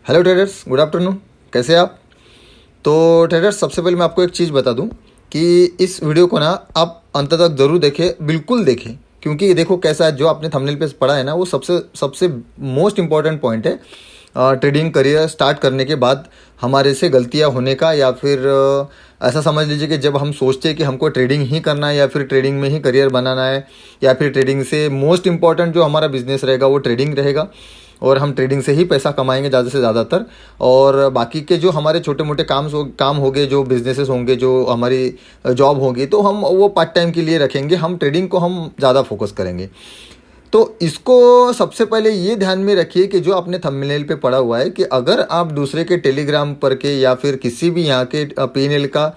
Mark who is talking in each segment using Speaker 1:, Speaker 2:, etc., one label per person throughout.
Speaker 1: Hello traders, good afternoon. कैसे हैं आप? तो ट्रेडर्स, सबसे पहले मैं आपको एक चीज़ बता दूं कि इस वीडियो को ना आप अंत तक ज़रूर देखें, बिल्कुल देखें, क्योंकि ये देखो कैसा है, जो आपने थंबनेल पे पढ़ा है ना, वो सबसे सबसे मोस्ट इम्पॉर्टेंट पॉइंट है। ट्रेडिंग करियर स्टार्ट करने के बाद हमारे से गलतियां होने का, या फिर ऐसा समझ लीजिए कि जब हम सोचते हैं कि हमको ट्रेडिंग ही करना है या फिर ट्रेडिंग में ही करियर बनाना है, या फिर ट्रेडिंग से मोस्ट इम्पॉर्टेंट जो हमारा बिजनेस रहेगा वो ट्रेडिंग रहेगा, और हम ट्रेडिंग से ही पैसा कमाएंगे ज़्यादा से ज़्यादातर। और बाकी के जो हमारे छोटे मोटे काम होंगे, जो बिजनेसेस होंगे, जो हमारी जॉब होगी, तो हम वो पार्ट टाइम के लिए रखेंगे, हम ट्रेडिंग को हम ज़्यादा फोकस करेंगे। तो इसको सबसे पहले ये ध्यान में रखिए कि जो आपने थंबनेल पे पढ़ा हुआ है कि अगर आप दूसरे के टेलीग्राम पर के या फिर किसी भी यहाँ के पीएनएल का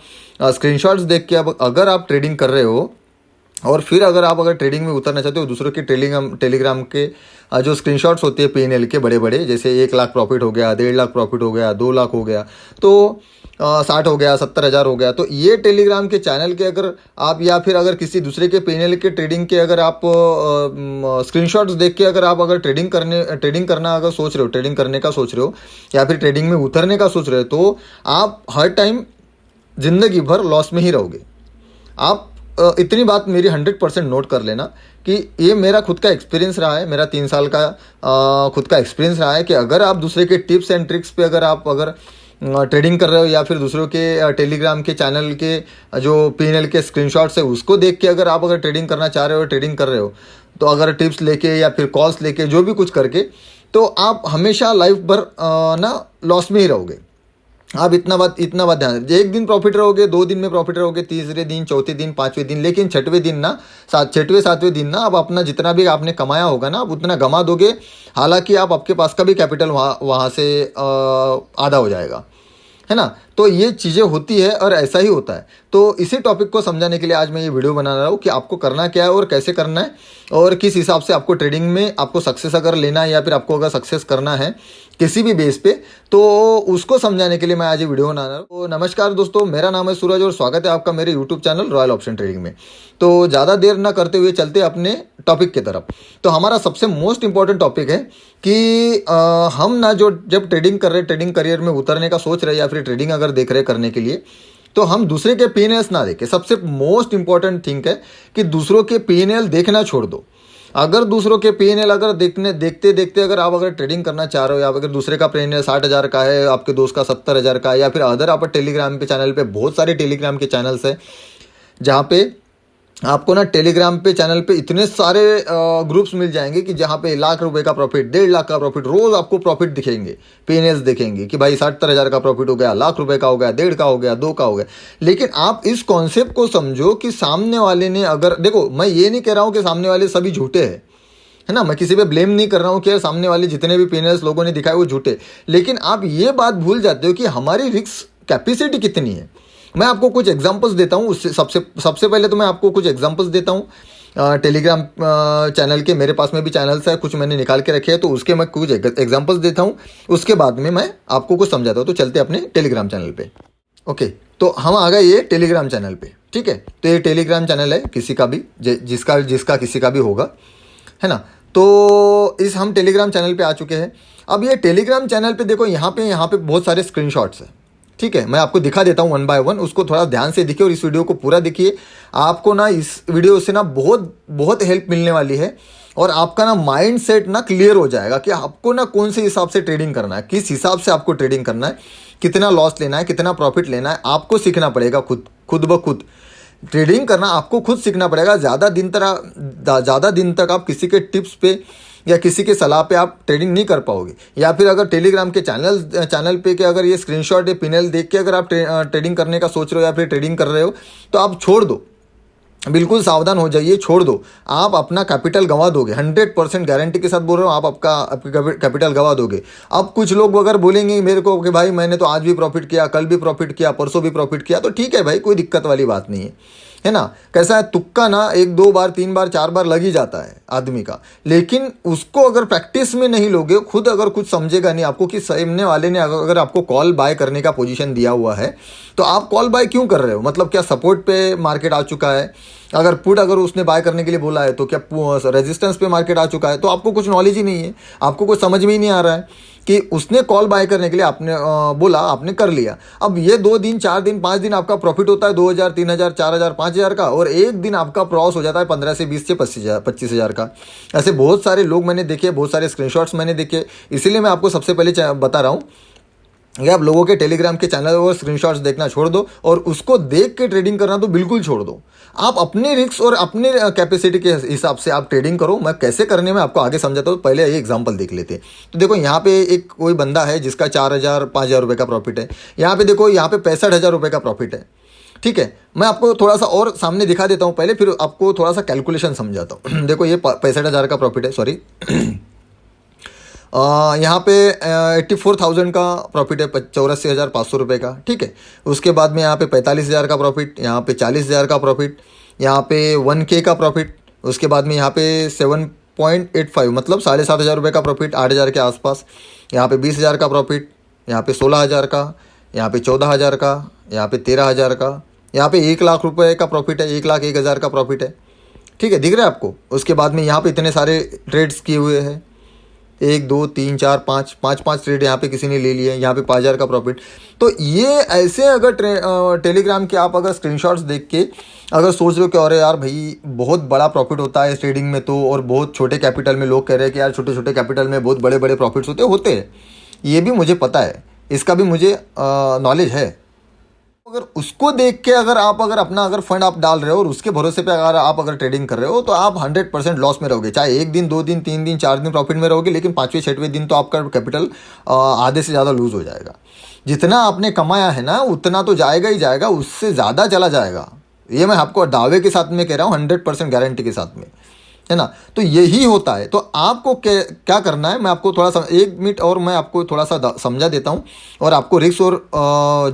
Speaker 1: स्क्रीनशॉट्स देख के अब अगर आप ट्रेडिंग कर रहे हो, और फिर अगर ट्रेडिंग में उतरना चाहते हो, दूसरों के टेलीग्राम के जो स्क्रीनशॉट्स होते हैं पीएनएल के बड़े बड़े, जैसे 1 लाख प्रॉफिट हो गया, 1.5 लाख प्रॉफिट हो गया, 2 लाख हो गया, तो 60 हो गया, 70,000 हो गया, तो ये टेलीग्राम के चैनल के अगर आप, या फिर अगर किसी दूसरे के पीएनएल के ट्रेडिंग के अगर आप स्क्रीनशॉट्स देख के अगर ट्रेडिंग करना अगर सोच रहे हो, ट्रेडिंग करने का सोच रहे हो, या फिर ट्रेडिंग में उतरने का सोच रहे हो, तो आप हर टाइम ज़िंदगी भर लॉस में ही रहोगे। आप इतनी बात मेरी 100% नोट कर लेना कि ये मेरा खुद का एक्सपीरियंस रहा है, मेरा 3 साल का खुद का एक्सपीरियंस रहा है कि अगर आप दूसरे के टिप्स एंड ट्रिक्स पे अगर ट्रेडिंग कर रहे हो, या फिर दूसरों के टेलीग्राम के चैनल के जो पीएनएल के स्क्रीनशॉट्स है उसको देख के अगर ट्रेडिंग करना चाह रहे हो, ट्रेडिंग कर रहे हो, तो अगर टिप्स लेके या फिर कॉल्स लेके जो भी कुछ करके, तो आप हमेशा लाइफ भर ना लॉस में ही रहोगे। आप इतना बात ध्यान रखिए। एक दिन प्रॉफिट रहोगे, 2 दिन में प्रॉफिट रहोगे, तीसरे दिन, चौथे दिन, 5वें दिन, लेकिन छठवें दिन ना, 7वें दिन ना, आप अपना जितना भी आपने कमाया होगा ना, आप उतना गमा दोगे। हालांकि आपके पास का भी कैपिटल वहाँ से आधा हो जाएगा, है ना। तो ये चीज़ें होती है और ऐसा ही होता है। तो इसी टॉपिक को समझाने के लिए आज मैं ये वीडियो बना रहा हूँ कि आपको करना क्या है और कैसे करना है, और किस हिसाब से आपको ट्रेडिंग में आपको सक्सेस अगर लेना है, या फिर आपको अगर सक्सेस करना है किसी भी बेस पे, तो उसको समझाने के लिए मैं आज ये वीडियो बना रहा हूँ। तो नमस्कार दोस्तों, मेरा नाम है सूरज और स्वागत है आपका मेरे YouTube channel royal option trading में। तो ज़्यादा देर ना करते हुए चलते अपने टॉपिक की तरफ। तो हमारा सबसे मोस्ट इंपॉर्टेंट टॉपिक है कि हम ना जब ट्रेडिंग कर रहे, ट्रेडिंग करियर में उतरने का सोच रहे, या फिर ट्रेडिंग अगर देख रहे करने के लिए, तो हम दूसरे के पीएनएल्स ना देखें। सबसे मोस्ट इंपॉर्टेंट थिंग है कि दूसरों के पीएनएल देखना छोड़ दो। अगर दूसरों के पीएनएल अगर देखते देखते अगर ट्रेडिंग करना चाह रहे हो, या अगर दूसरे का पीएनएल 60,000 का है, आपके दोस्त का 70,000 का है, या फिर अदर आप टेलीग्राम पे चैनल पे, बहुत सारे टेलीग्राम के चैनल्स हैं जहाँ पे आपको ना टेलीग्राम पे चैनल पे इतने सारे ग्रुप्स मिल जाएंगे कि जहाँ पे 1 लाख रुपए का प्रॉफिट, 1.5 लाख का प्रॉफिट, रोज आपको प्रॉफिट दिखेंगे, पीएनएल्स देखेंगे कि भाई 70,000 का प्रॉफिट हो गया, 1 लाख रुपए का हो गया, 1.5 का हो गया, 2 का हो गया। लेकिन आप इस कॉन्सेप्ट को समझो कि सामने वाले ने अगर, देखो मैं ये नहीं कह रहा हूँ कि सामने वाले सभी झूठे हैं, है ना, मैं किसी पे ब्लेम नहीं कर रहा हूँ कि सामने वाले जितने भी पीएनएल्स लोगों ने दिखाए वो झूठे, लेकिन आप ये बात भूल जाते हो कि हमारी रिस्क कैपेसिटी कितनी है। मैं आपको कुछ एग्जांपल्स देता हूँ। उससे सबसे पहले तो मैं आपको कुछ एग्जांपल्स देता हूँ टेलीग्राम चैनल के। मेरे पास में भी चैनल्स है, कुछ मैंने निकाल के रखे हैं, तो उसके मैं कुछ एग्जांपल्स देता हूँ, उसके बाद में मैं आपको कुछ समझाता हूँ। तो चलते अपने टेलीग्राम चैनल पे। ओके, तो हम आ गए ये टेलीग्राम चैनल पे, ठीक है। तो ये टेलीग्राम चैनल है किसी का भी, जिसका किसी का भी होगा, है ना। तो हम टेलीग्राम चैनल पे आ चुके हैं। अब ये टेलीग्राम चैनल पे देखो, यहाँ पे बहुत सारे स्क्रीनशॉट्स हैं, ठीक है। मैं आपको दिखा देता हूँ 1 बाय 1, उसको थोड़ा ध्यान से देखिए और इस वीडियो को पूरा देखिए। आपको ना इस वीडियो से ना बहुत हेल्प मिलने वाली है, और आपका ना माइंड सेट ना क्लियर हो जाएगा कि आपको ना कौन से हिसाब से ट्रेडिंग करना है, किस हिसाब से आपको ट्रेडिंग करना है, कितना लॉस लेना है, कितना प्रॉफिट लेना है, आपको सीखना पड़ेगा। खुद ब खुद ट्रेडिंग करना आपको खुद सीखना पड़ेगा। ज़्यादा दिन तक आप किसी के टिप्स पे या किसी के सलाह पे आप ट्रेडिंग नहीं कर पाओगे। या फिर अगर टेलीग्राम के चैनल पे के अगर ये स्क्रीनशॉट या पीएनएल देख के अगर आप ट्रेडिंग करने का सोच रहे हो, या फिर ट्रेडिंग कर रहे हो, तो आप छोड़ दो, बिल्कुल सावधान हो जाइए, छोड़ दो। आप अपना कैपिटल गंवा दोगे, 100% गारंटी के साथ बोल रहा हूँ, आप आपका कैपिटल गंवा दोगे। अब कुछ लोग अगर बोलेंगे मेरे को कि भाई मैंने तो आज भी प्रॉफिट किया, कल भी प्रॉफिट किया, परसों भी प्रॉफिट किया, तो ठीक है भाई, कोई दिक्कत वाली बात नहीं है ना। कैसा है, तुक्का ना 1 2 बार 3 बार 4 बार लग ही जाता है आदमी का, लेकिन उसको अगर प्रैक्टिस में नहीं लोगे, खुद अगर कुछ समझेगा नहीं आपको कि सामने वाले ने अगर आपको कॉल बाय करने का पोजीशन दिया हुआ है, तो आप कॉल बाय क्यों कर रहे हो? मतलब क्या सपोर्ट पे मार्केट आ चुका है? अगर पुट अगर उसने बाय करने के लिए बोला है, तो क्या रेजिस्टेंस पे मार्केट आ चुका है? तो आपको कुछ नॉलेज ही नहीं है, आपको कुछ समझ में ही नहीं आ रहा है। कि उसने कॉल बाय करने के लिए आपने बोला, आपने कर लिया। अब ये 2 दिन 4 दिन 5 दिन आपका प्रॉफिट होता है 2,000 3,000 4,000 5,000 का, और एक दिन आपका प्रॉस हो जाता है 15 से 20 से 25,000 का। ऐसे बहुत सारे लोग मैंने देखे, बहुत सारे स्क्रीनशॉट्स मैंने देखे। इसीलिए मैं आपको सबसे पहले बता रहा हूँ कि आप लोगों के टेलीग्राम के चैनल और स्क्रीनशॉट्स देखना छोड़ दो और उसको देख के ट्रेडिंग करना तो बिल्कुल छोड़ दो। आप अपने रिस्क और अपने कैपेसिटी के हिसाब से आप ट्रेडिंग करो। मैं कैसे करने में आपको आगे समझाता हूँ, पहले ये एग्जांपल देख लेते हैं। तो देखो यहाँ पे एक कोई बंदा है जिसका 4,000 5,000 रुपये का प्रॉफिट है। यहाँ पे देखो, यहाँ पे 65,000 रुपये का प्रॉफिट है। ठीक है, मैं आपको थोड़ा सा और सामने दिखा देता हूँ पहले, फिर आपको थोड़ा सा कैलकुलेशन समझाता हूँ। देखो ये 65,000 का प्रॉफिट है, सॉरी। यहाँ पे 84,000 का प्रॉफिट है, 84,500 रुपये का। ठीक है, उसके बाद में यहाँ पे 45,000 का प्रॉफिट, यहाँ पे 40,000 का प्रॉफिट, यहाँ पे 1K का प्रॉफिट, उसके बाद में यहाँ पे 7.85 मतलब 7,500 रुपये का प्रॉफिट, 8,000 के आसपास। यहाँ पे 20,000 का प्रॉफिट, यहाँ पे 16,000 का, यहाँ पे 14,000 का, यहाँ पे 13,000 का, यहाँ पे 1,00,000 रुपये का प्रॉफिट है, 1,01,000 का प्रॉफिट है। ठीक है, दिख रहा है आपको। उसके बाद में यहाँ पे इतने सारे ट्रेड्स किए हुए हैं, 1 2 3 4 5 ट्रेड यहाँ पे किसी ने ले लिए, यहाँ पे 5,000 का प्रॉफिट। तो ये ऐसे अगर टेलीग्राम के आप अगर स्क्रीनशॉट्स देख के अगर सोच रहे हो कि अरे यार भाई बहुत बड़ा प्रॉफिट होता है इस ट्रेडिंग में तो, और बहुत छोटे कैपिटल में लोग कह रहे हैं कि यार छोटे छोटे कैपिटल में बहुत बड़े बड़े प्रॉफिट्स होते हैं, ये भी मुझे पता है, इसका भी मुझे नॉलेज है। अगर उसको देख के अगर अपना फंड आप डाल रहे हो और उसके भरोसे पे अगर ट्रेडिंग कर रहे हो तो आप 100% लॉस में रहोगे। चाहे 1 दिन 2 दिन 3 दिन 4 दिन प्रॉफिट में रहोगे, लेकिन 5वें 6वें दिन तो आपका कैपिटल आधे से ज़्यादा लूज हो जाएगा। जितना आपने कमाया है ना उतना तो जाएगा ही जाएगा, उससे ज़्यादा चला जाएगा। ये मैं आपको दावे के साथ में कह रहा हूँ, 100% गारंटी के साथ में, है ना। तो यही होता है। तो आपको क्या करना है, मैं आपको थोड़ा सा 1 मिनट और मैं आपको थोड़ा सा समझा देता हूँ, और आपको रिस्क और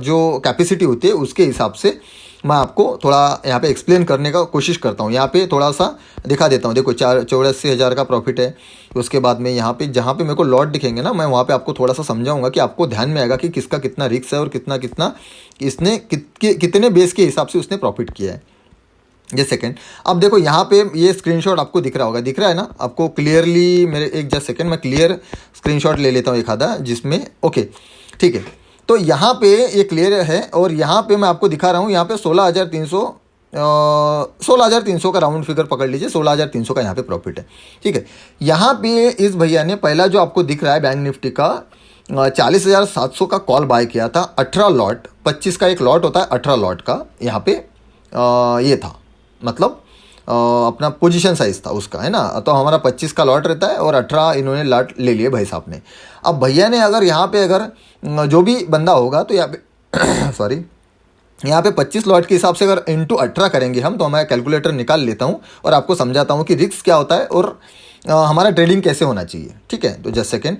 Speaker 1: जो कैपेसिटी होती है उसके हिसाब से मैं आपको थोड़ा यहाँ पे एक्सप्लेन करने का कोशिश करता हूँ। यहाँ पे थोड़ा सा दिखा देता हूँ। देखो 84,000 का प्रॉफिट है। उसके बाद में यहाँ पे जहाँ पे मेरे को लॉट दिखेंगे ना, मैं वहाँ पे आपको थोड़ा सा समझाऊंगा कि आपको ध्यान में आएगा कि किसका कितना रिस्क है और कितना कितना इसने कितने बेस के हिसाब से उसने प्रॉफिट किया है। जस्ट सेकेंड, अब देखो यहाँ पे ये स्क्रीनशॉट आपको दिख रहा होगा, दिख रहा है ना आपको क्लियरली मेरे। एक जस्ट सेकेंड, मैं क्लियर स्क्रीनशॉट ले लेता हूँ एक आधा जिसमें, ओके ठीक है। तो यहाँ पे ये क्लियर है, और यहाँ पे मैं आपको दिखा रहा हूँ, यहाँ पे 16,300 का राउंड फिगर पकड़ लीजिए, 16,300 का यहाँ पे प्रॉफिट है। ठीक है, यहाँ पे इस भैया ने पहला जो आपको दिख रहा है बैंक निफ्टी का 40,700 का कॉल बाय किया था, 18 लॉट, 25 का एक लॉट होता है, 18 लॉट का यहाँ पे ये था, मतलब अपना पोजीशन साइज था उसका, है ना। तो हमारा 25 का लॉट रहता है और 18 इन्होंने लॉट ले लिए भाई साहब ने। अब भैया ने अगर यहाँ पे अगर जो भी बंदा होगा तो यहाँ पे सॉरी, यहाँ पे 25 लॉट के हिसाब से अगर इंटू 18 करेंगे हम, तो मैं कैलकुलेटर निकाल लेता हूँ और आपको समझाता हूँ कि रिस्क क्या होता है और हमारा ट्रेडिंग कैसे होना चाहिए। ठीक है, तो जस्ट सेकेंड,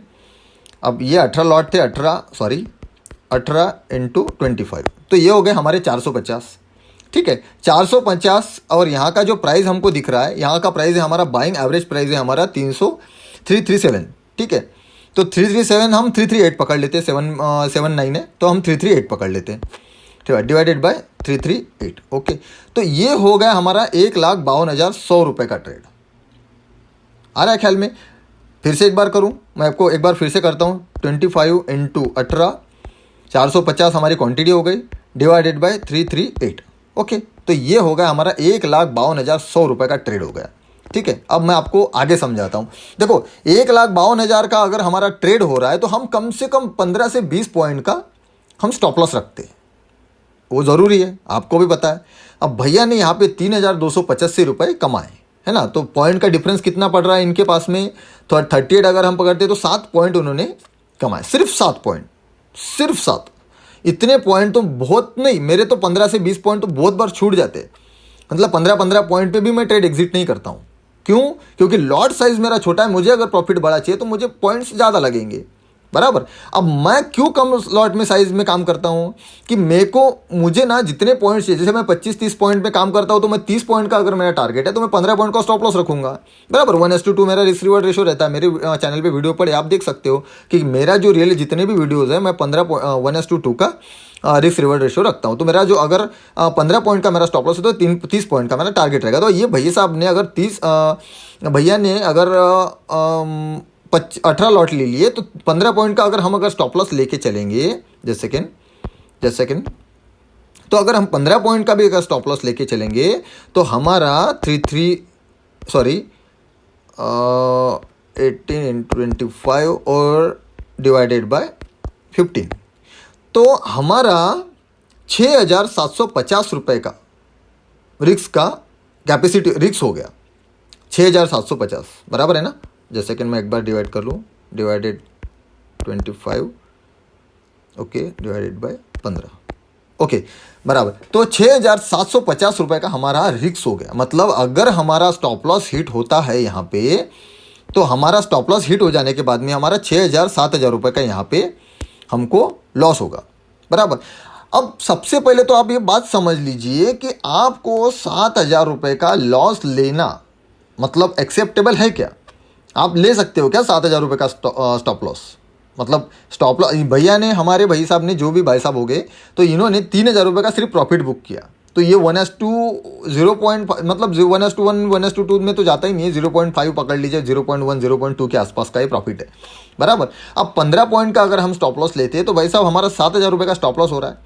Speaker 1: अब ये 18 लॉट थे, 18 इंटू 25, तो ये हो गए हमारे 450। ठीक है, 450, और यहाँ का जो प्राइस हमको दिख रहा है, यहाँ का प्राइस है हमारा बाइंग एवरेज प्राइस है हमारा 337। ठीक है, तो 337 हम 338 पकड़ लेते हैं, 779 है तो हम 338 पकड़ लेते हैं। ठीक है, डिवाइडेड बाय 338। ओके, तो ये हो गया हमारा 1,52,100 रुपये का ट्रेड। आ रहा है ख्याल में? फिर से एक बार करूँ, मैं आपको एक बार फिर से करता हूँ। 25 इंटू 18, 450 हमारी क्वांटिटी हो गई, डिवाइडेड बाय 338। ओके, तो ये हो गया हमारा 1,52,100 रुपये का ट्रेड हो गया। ठीक है, अब मैं आपको आगे समझाता हूँ। देखो 1,52,000 का अगर हमारा ट्रेड हो रहा है तो हम कम से कम 15 से 20 पॉइंट का हम स्टॉप लॉस रखते हैं, वो ज़रूरी है, आपको भी पता है। अब भैया ने यहाँ पे 3,285 रुपये कमाए, है ना। तो पॉइंट का डिफरेंस कितना पड़ रहा है इनके पास में, तो 38 अगर हम पकड़ते तो 7 पॉइंट उन्होंने कमाए, सिर्फ 7 पॉइंट, सिर्फ 7। इतने पॉइंट तो बहुत नहीं, मेरे तो 15 से 20 पॉइंट तो बहुत बार छूट जाते हैं। मतलब 15 पॉइंट पे भी मैं ट्रेड एग्जिट नहीं करता हूँ। क्यों? क्योंकि लॉट साइज मेरा छोटा है, मुझे अगर प्रॉफिट बड़ा चाहिए तो मुझे पॉइंट्स ज़्यादा लगेंगे, बराबर। अब मैं क्यों कम लॉट में साइज में काम करता हूँ कि मुझे ना जितने पॉइंट्स चाहिए, जैसे मैं 25-30 पॉइंट पे काम करता हूँ तो मैं 30 पॉइंट का अगर मेरा टारगेट है तो मैं 15 पॉइंट का स्टॉप लॉस रखूंगा, बराबर। 1:2 मेरा रिस्क रिवॉर्ड रेशो रहता है। मेरे चैनल पे वीडियो पड़े, आप देख सकते हो कि मेरा जो रियल जितने भी वीडियोज़ है मैं 1:2 का रिस्क रिवॉर्ड रेशो रखता हूँ। तो मेरा जो अगर 15 पॉइंट का मेरा स्टॉप लॉस है तो 30 पॉइंट का मेरा टारगेट रहेगा। तो ये भैया साहब ने अगर भैया ने अगर 18 लॉट ले लिए, तो 15 पॉइंट का अगर हम अगर स्टॉप लॉस लेके चलेंगे, जस्ट सेकेंड, तो अगर हम 15 पॉइंट का भी अगर स्टॉप लॉस लेके चलेंगे तो हमारा 18 into 25 और डिवाइडेड बाय 15, तो हमारा 6,750 रुपये का रिक्स का कैपेसिटी रिक्स हो गया। 6,750 बराबर है ना। जैसे सेकेंड में एक बार डिवाइड कर लूँ, divided 25 okay divided by 15 okay बराबर, तो 6,750 रुपये का हमारा रिक्स हो गया। मतलब अगर हमारा स्टॉप लॉस हिट होता है यहाँ पे, तो हमारा स्टॉप लॉस हिट हो जाने के बाद में हमारा 6,000-7,000 रुपये का यहाँ पे हमको लॉस होगा बराबर। अब सबसे पहले तो आप ये बात समझ लीजिए कि आपको 7,000 रुपये का लॉस लेना मतलब एक्सेप्टेबल है क्या? आप ले सकते हो क्या 7,000 रुपये का स्टॉप लॉस? मतलब स्टॉप लॉस भैया ने, हमारे भाई साहब ने, जो भी भाई साहब हो गए, तो इन्होंने 3,000 रुपये का सिर्फ प्रॉफिट बुक किया। तो ये 1:0 मतलब 1:1 1:2 में तो जाता ही नहीं है, 0.5 पकड़ लीजिए, 0.1 0.2 के आसपास का ये प्रॉफिट है बराबर। अब 15 पॉइंट का अगर हम स्टॉप लॉस लेते हैं तो भाई साहब हमारा 7,000 रुपये का स्टॉप लॉस हो रहा है,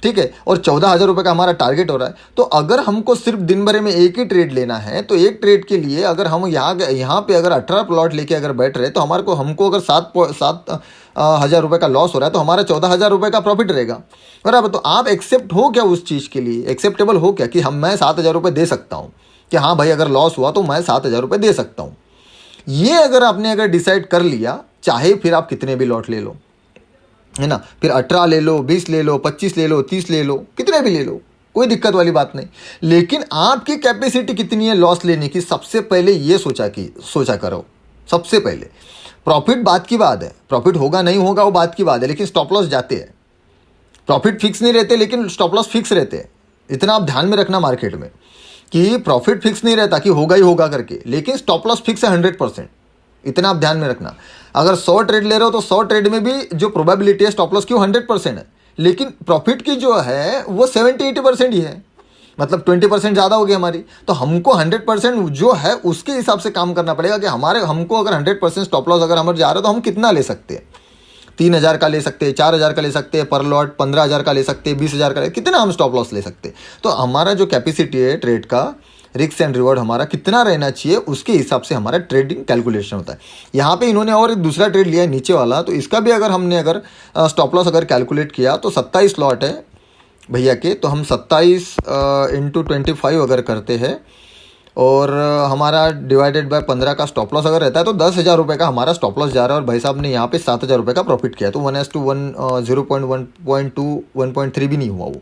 Speaker 1: ठीक है, और 14,000 रुपये का हमारा टारगेट हो रहा है। तो अगर हमको सिर्फ दिन भर में एक ही ट्रेड लेना है, तो एक ट्रेड के लिए अगर हम यहाँ पे अगर 18 प्लॉट लेके अगर बैठ रहे, तो हमको अगर 7,000 रुपये का लॉस हो रहा है, तो हमारा 14,000 रुपये का प्रॉफिट रहेगा बराबर। तो आप एक्सेप्ट हो क्या उस चीज़ के लिए? एक्सेप्टेबल हो क्या कि मैं 7,000 रुपये दे सकता हूँ, कि हाँ भाई अगर लॉस हुआ तो मैं 7,000 रुपये दे सकता हूँ। ये अगर आपने अगर डिसाइड कर लिया, चाहे फिर आप कितने भी लॉट ले लो, है ना, फिर 18 ले लो, 20 ले लो, 25 ले लो, 30 ले लो, कितने भी ले लो, कोई दिक्कत वाली बात नहीं। लेकिन आपकी कैपेसिटी कितनी है लॉस लेने की, सबसे पहले ये सोचा करो। सबसे पहले प्रॉफिट बात की बात है, प्रॉफिट होगा नहीं होगा वो बात की बात है, लेकिन स्टॉप लॉस जाते हैं। प्रॉफिट फिक्स नहीं रहते लेकिन स्टॉप लॉस फिक्स रहते हैं। इतना आप ध्यान में रखना मार्केट में कि प्रॉफिट फिक्स नहीं रहता कि होगा ही होगा करके, लेकिन स्टॉप लॉस फिक्स है 100%। इतना आप ध्यान में रखना। अगर 100 ट्रेड ले रहे हो तो 100 ट्रेड में भी जो प्रोबेबिलिटी है स्टॉप लॉस की 100% है, लेकिन प्रॉफिट की जो है वो 70-80% ही है। मतलब 20% ज़्यादा हो गई हमारी। तो हमको 100% जो है उसके हिसाब से काम करना पड़ेगा कि हमको अगर 100% स्टॉप लॉस अगर हमारे जा रहा है तो हम कितना ले सकते हैं। 3,000 का ले सकते हैं, 4,000 का ले सकते हैं पर लॉट, 15,000 का ले सकते हैं, 20,000 का कितना हम स्टॉप लॉस ले सकते हैं। तो हमारा जो कैपेसिटी है ट्रेड का, रिस्क एंड रिवॉर्ड हमारा कितना रहना चाहिए, उसके हिसाब से हमारा ट्रेडिंग कैलकुलेशन होता है। यहाँ पे इन्होंने और एक दूसरा ट्रेड लिया है नीचे वाला, तो इसका भी अगर हमने अगर स्टॉप लॉस अगर कैलकुलेट किया तो 27 लॉट है भैया के, तो हम 27 into 25 अगर करते हैं और हमारा डिवाइडेड बाय 15 का स्टॉप लॉस अगर रहता है तो 10,000 रुपये का हमारा स्टॉप लॉस जा रहा है। और भाई साहब ने यहाँ पे 7,000 रुपये का प्रॉफिट किया, तो 1:1 0.1 1.2 1.3 भी नहीं हुआ वो,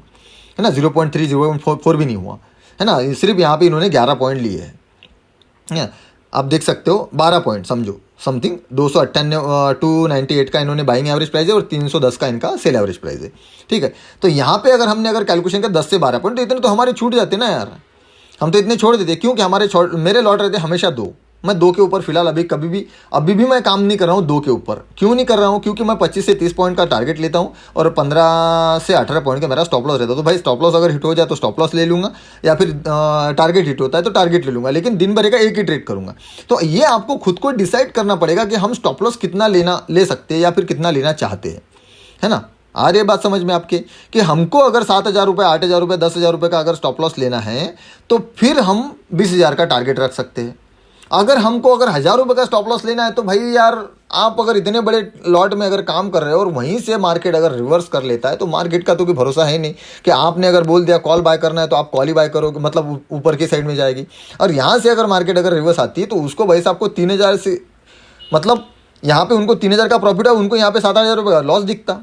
Speaker 1: है ना, 0.3 0.4 भी नहीं हुआ, है ना। सिर्फ यहाँ पे इन्होंने 11 पॉइंट लिए हैं। आप देख सकते हो 12 पॉइंट समझो समथिंग, 298 का इन्होंने बाइंग एवरेज प्राइस है और 310 का इनका सेल एवरेज प्राइस है, ठीक है। तो यहाँ पे अगर हमने अगर कैलकुलेशन का 10 से 12 पॉइंट, तो इतने तो हमारे छूट जाते ना यार, हम तो इतने छोड़ देते क्योंकि मेरे लॉट रहते हमेशा 2। मैं 2 के ऊपर फिलहाल अभी भी मैं काम नहीं कर रहा हूँ 2 के ऊपर। क्यों नहीं कर रहा हूँ? क्योंकि मैं 25 से 30 पॉइंट का टारगेट लेता हूँ और 15 से 18 पॉइंट का मेरा स्टॉप लॉस रहता है। तो भाई स्टॉप लॉस अगर हिट हो जाए तो स्टॉप लॉस ले लूँगा, या फिर टारगेट हिट होता है तो टारगेट ले लूँगा, लेकिन दिन भर का एक ही ट्रेड करूँगा। तो ये आपको खुद को डिसाइड करना पड़ेगा कि हम स्टॉप लॉस कितना ले सकते हैं या फिर कितना लेना चाहते हैं, है ना। आ रही है बात समझ में आपके कि हमको अगर 7,000 रुपये, 8,000 रुपये, 10,000 रुपये का अगर स्टॉप लॉस लेना है तो फिर हम 20,000 का टारगेट रख सकते हैं। अगर हमको अगर 1,000 रुपये का स्टॉप लॉस लेना है तो भाई यार आप अगर इतने बड़े लॉट में अगर काम कर रहे हो और वहीं से मार्केट अगर रिवर्स कर लेता है, तो मार्केट का तो कोई भरोसा है नहीं कि आपने अगर बोल दिया कॉल बाय करना है तो आप कॉल ही बाय करोगे, मतलब ऊपर की साइड में जाएगी। और यहाँ से अगर मार्केट अगर रिवर्स आती है तो उसको भाई साहब को 3,000 से, मतलब यहाँ पे उनको 3,000 का प्रॉफिट है, उनको यहाँ पे 7,000 रुपये का लॉस दिखता।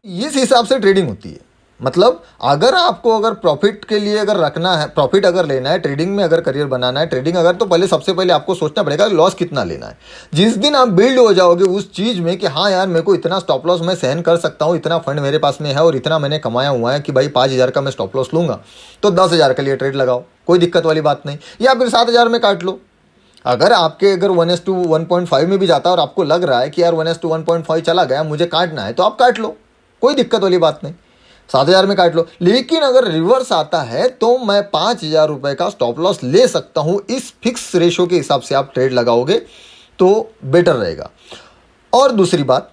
Speaker 1: इस हिसाब से ट्रेडिंग होती है। मतलब अगर आपको अगर प्रॉफिट के लिए अगर रखना है, प्रॉफिट अगर लेना है, ट्रेडिंग में अगर करियर बनाना है, ट्रेडिंग अगर, तो पहले सबसे पहले आपको सोचना पड़ेगा लॉस कितना लेना है। जिस दिन आप बिल्ड हो जाओगे उस चीज़ में कि हाँ यार मेरे को इतना स्टॉप लॉस मैं सहन कर सकता हूँ, इतना फंड मेरे पास में है और इतना मैंने कमाया हुआ है कि भाई 5,000 का मैं स्टॉप लॉस लूँगा, तो 10,000 के लिए ट्रेड लगाओ, कोई दिक्कत वाली बात नहीं। या फिर 7,000 में काट लो। अगर आपके अगर 1:1.5 में भी जाता है और आपको लग रहा है कि यार 1:1.5 चला गया, मुझे काटना है, तो आप काट लो, कोई दिक्कत वाली बात नहीं, 7,000 में काट लो। लेकिन अगर रिवर्स आता है तो मैं 5,000 रुपये का स्टॉप लॉस ले सकता हूँ। इस फिक्स रेशो के हिसाब से आप ट्रेड लगाओगे तो बेटर रहेगा। और दूसरी बात,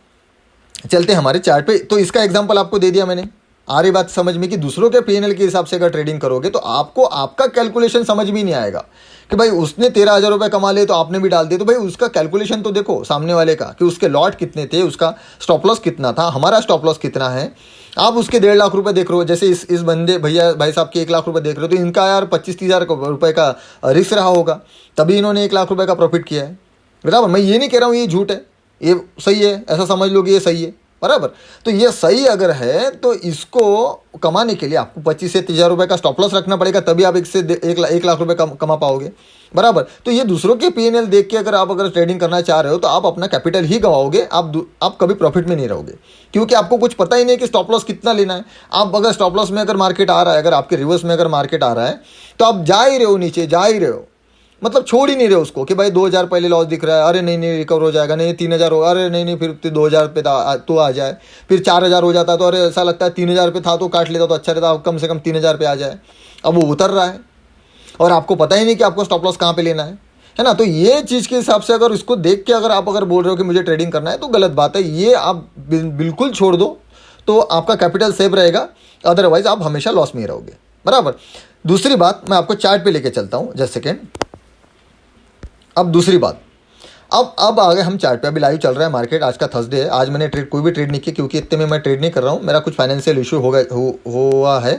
Speaker 1: चलते हैं हमारे चार्ट पे। तो इसका एग्जांपल आपको दे दिया मैंने। आ रही बात समझ में कि दूसरों के पीएनएल के हिसाब से अगर ट्रेडिंग करोगे तो आपको आपका कैलकुलेशन समझ में नहीं आएगा कि भाई उसने 13,000 रुपये कमा लिए तो आपने भी डाल दिए। तो भाई उसका कैलकुलेशन तो देखो सामने वाले का, कि उसके लॉट कितने थे, उसका स्टॉप लॉस कितना था, हमारा स्टॉप लॉस कितना है। आप उसके 1.5 लाख रुपए देख रहे हो, जैसे इस बंदे भाई साहब के 1 लाख रुपए देख रहे हो, तो इनका यार 25-30 हज़ार रुपये का रिस्क रहा होगा, तभी इन्होंने 1 लाख रुपये का प्रॉफिट किया है। बराबर, मैं ये नहीं कह रहा हूँ ये झूठ है, ये सही है, ऐसा समझ लो कि ये सही है। बराबर, तो ये सही अगर है तो इसको कमाने के लिए आपको 25 से 30 हज़ार रुपये का स्टॉप लॉस रखना पड़ेगा, तभी आप 1 लाख रुपये कमा पाओगे। बराबर, तो ये दूसरों के पीएनएल देख के अगर ट्रेडिंग करना चाह रहे हो तो आप अपना कैपिटल ही गंवाओगे, आप कभी प्रॉफिट में नहीं रहोगे, क्योंकि आपको कुछ पता ही नहीं कि स्टॉप लॉस कितना लेना है। आप अगर स्टॉप लॉस में अगर मार्केट आ रहा है, अगर आपके रिवर्स में अगर मार्केट आ रहा है तो आप जा ही रहे हो, नीचे जा ही रहे हो, मतलब छोड़ ही नहीं रहे उसको कि भाई 2,000 पहले लॉस दिख रहा है, अरे नहीं रिकवर हो जाएगा, नहीं 3,000 होगा, अरे नहीं फिर 2,000 पे तो आ जाए, फिर 4,000 हो जाता तो अरे ऐसा लगता है 3,000 पे था तो काट लेता तो अच्छा रहता, कम से कम 3,000 पे आ जाए। अब वो उतर रहा है और आपको पता ही नहीं कि आपको स्टॉप लॉस कहाँ पे लेना है ना। तो ये चीज़ के हिसाब से अगर इसको देख के अगर आप बोल रहे हो कि मुझे ट्रेडिंग करना है तो गलत बात है, ये आप बिल्कुल छोड़ दो, तो आपका कैपिटल सेव रहेगा, अदरवाइज आप हमेशा लॉस में ही रहोगे। बराबर, दूसरी बात मैं आपको चार्ट पे लेके चलता हूँ, जस्ट सेकेंड। अब दूसरी बात, अब आ गए हम चार्ट पे। अभी लाइव चल रहा है मार्केट, आज का थर्सडे है, आज मैंने कोई भी ट्रेड नहीं किया क्योंकि इतने में मैं ट्रेड नहीं कर रहा हूँ, मेरा कुछ फाइनेंशियल इशू हुआ है,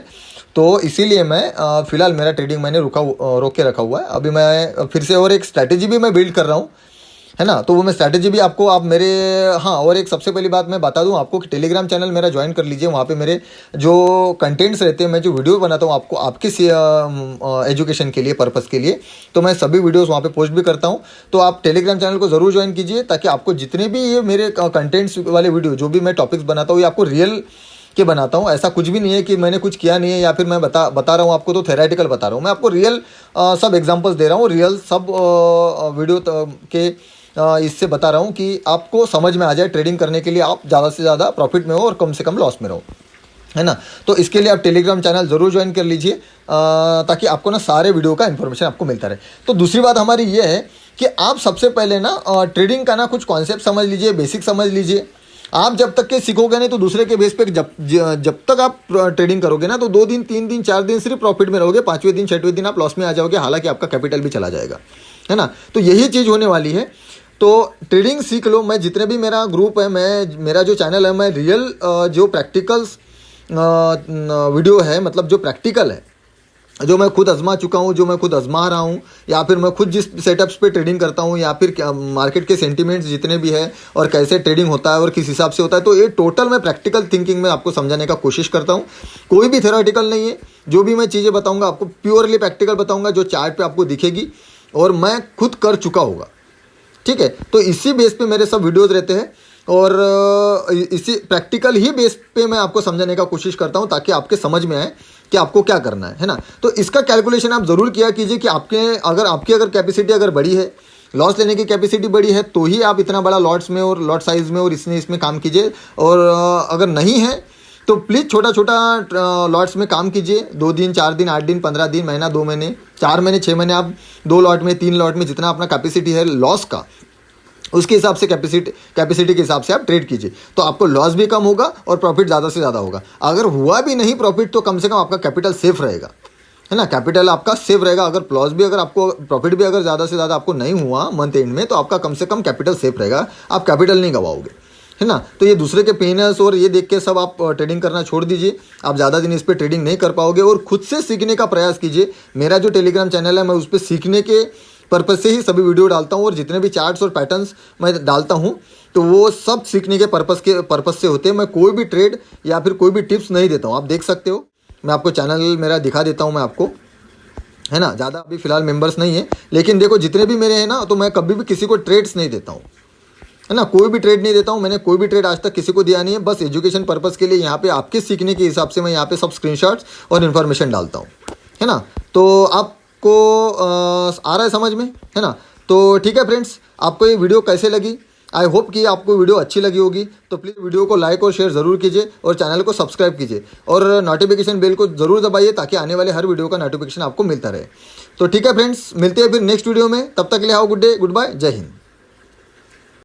Speaker 1: तो इसीलिए मैं फिलहाल मेरा ट्रेडिंग मैंने रोक के रखा हुआ है। अभी मैं फिर से और एक स्ट्रैटेजी भी मैं बिल्ड कर रहा हूँ, है ना, तो वो मैं स्ट्रैटेजी भी आपको आप मेरे और एक सबसे पहली बात मैं बता दूं आपको कि टेलीग्राम चैनल मेरा ज्वाइन कर लीजिए। वहाँ पे मेरे जो कंटेंट्स रहते हैं, मैं जो वीडियो बनाता हूँ आपको आपके एजुकेशन के लिए, पर्पस के लिए, तो मैं सभी वीडियोस वहाँ पे पोस्ट भी करता हूँ। तो आप टेलीग्राम चैनल को ज़रूर ज्वाइन कीजिए, ताकि आपको जितने भी ये मेरे कंटेंट्स वाले वीडियो, जो भी मैं टॉपिक्स बनाता हूँ, ये आपको रियल के बनाता हूँ। ऐसा कुछ भी नहीं है कि मैंने कुछ किया नहीं है या फिर मैं बता रहा हूँ आपको तो थेरेटिकल बता रहा हूँ। मैं आपको रियल सब एग्जांपल्स दे रहा हूँ, रियल सब वीडियो के इससे बता रहा हूँ कि आपको समझ में आ जाए ट्रेडिंग करने के लिए आप ज़्यादा से ज़्यादा प्रॉफिट में हो और कम से कम लॉस में रहो, है ना। तो इसके लिए आप टेलीग्राम चैनल ज़रूर ज्वाइन कर लीजिए, ताकि आपको ना सारे वीडियो का इन्फॉर्मेशन आपको मिलता रहे। तो दूसरी बात हमारी ये है कि आप सबसे पहले ना ट्रेडिंग का ना कुछ कॉन्सेप्ट समझ लीजिए, बेसिक समझ लीजिए। आप जब तक के सीखोगे नहीं तो दूसरे के बेस पे जब तक आप ट्रेडिंग करोगे ना तो 2 दिन 3 दिन 4 दिन सिर्फ प्रॉफिट में रहोगे, 5वें दिन 6वें दिन आप लॉस में आ जाओगे, हालांकि आपका कैपिटल भी चला जाएगा, है ना। तो यही चीज़ होने वाली है। तो ट्रेडिंग सीख लो। मैं जितने भी मेरा ग्रुप है, मेरा जो चैनल है, मैं रियल जो प्रैक्टिकल्स वीडियो है, मतलब जो प्रैक्टिकल है, जो मैं खुद आजमा चुका हूँ, जो मैं खुद आजमा रहा हूँ, या फिर मैं खुद जिस सेटअप्स पे ट्रेडिंग करता हूँ, या फिर मार्केट के सेंटिमेंट्स जितने भी है और कैसे ट्रेडिंग होता है और किस हिसाब से होता है, तो ये टोटल मैं प्रैक्टिकल थिंकिंग में आपको समझाने का कोशिश करता हूँ। कोई भी थ्योरेटिकल नहीं है, जो भी मैं चीज़ें बताऊँगा आपको प्योरली प्रैक्टिकल बताऊँगा, जो चार्ट पर आपको दिखेगी और मैं खुद कर चुका होगा, ठीक है। तो इसी बेस पे मेरे सब वीडियोस रहते हैं और इसी प्रैक्टिकल ही बेस पे मैं आपको समझाने का कोशिश करता हूं, ताकि आपके समझ में आए कि आपको क्या करना है ना। तो इसका कैलकुलेशन आप ज़रूर किया कीजिए कि आपकी अगर कैपेसिटी अगर बड़ी है, लॉस लेने की कैपेसिटी बड़ी है, तो ही आप इतना बड़ा लॉट्स में और लॉट साइज में और इसमें काम कीजिए। और अगर नहीं है तो प्लीज़ छोटा छोटा लॉट्स में काम कीजिए। 2 दिन 4 दिन 8 दिन 15 दिन, महीना 2 महीने 4 महीने 6 महीने, आप 2 लॉट में 3 लॉट में जितना अपना कैपेसिटी है लॉस का, उसके हिसाब से कैपेसिटी के हिसाब से आप ट्रेड कीजिए, तो आपको लॉस भी कम होगा और प्रॉफिट ज़्यादा से ज़्यादा होगा। अगर हुआ भी नहीं प्रॉफिट तो कम से कम आपका कैपिटल सेफ रहेगा, है ना। कैपिटल आपका सेफ रहेगा। अगर लॉस भी, अगर आपको प्रॉफिट भी अगर ज़्यादा से ज़्यादा आपको नहीं हुआ मंथ एंड में, तो आपका कम से कम कैपिटल सेफ रहेगा, आप कैपिटल नहीं गंवाओगे, है ना। तो ये दूसरे के पेनर्स और ये देख के सब आप ट्रेडिंग करना छोड़ दीजिए। आप ज़्यादा दिन इस पर ट्रेडिंग नहीं कर पाओगे और खुद से सीखने का प्रयास कीजिए। मेरा जो टेलीग्राम चैनल है, मैं उस पर सीखने के पर्पज़ से ही सभी वीडियो डालता हूँ, और जितने भी चार्ट्स और पैटर्न्स मैं डालता हूँ तो वो सब सीखने के पर्पज़ से होते हैं। मैं कोई भी ट्रेड या फिर कोई भी टिप्स नहीं देता हूँ। आप देख सकते हो, मैं आपको चैनल मेरा दिखा देता हूँ मैं आपको, है ना। ज़्यादा अभी फ़िलहाल मेंबर्स नहीं है, लेकिन देखो जितने भी मेरे हैं ना, तो मैं कभी भी किसी को ट्रेड्स नहीं देता हूँ, है ना। कोई भी ट्रेड नहीं देता हूँ, मैंने कोई भी ट्रेड आज तक किसी को दिया नहीं है। बस एजुकेशन पर्पज़ के लिए यहाँ पे आपके सीखने के हिसाब से मैं यहाँ पे सब स्क्रीनशॉट्स और इन्फॉर्मेशन डालता हूँ, है ना। तो आपको आ रहा है समझ में, है ना। तो ठीक है फ्रेंड्स, आपको ये वीडियो कैसे लगी? आई होप कि आपको वीडियो अच्छी लगी होगी। तो प्लीज़ वीडियो को लाइक और शेयर ज़रूर कीजिए और चैनल को सब्सक्राइब कीजिए और नोटिफिकेशन बेल को ज़रूर दबाइए, ताकि आने वाले हर वीडियो का नोटिफिकेशन आपको मिलता रहे। तो ठीक है फ्रेंड्स, मिलते हैं फिर नेक्स्ट वीडियो में। तब तक के लिए how good day, goodbye, जय हिंद।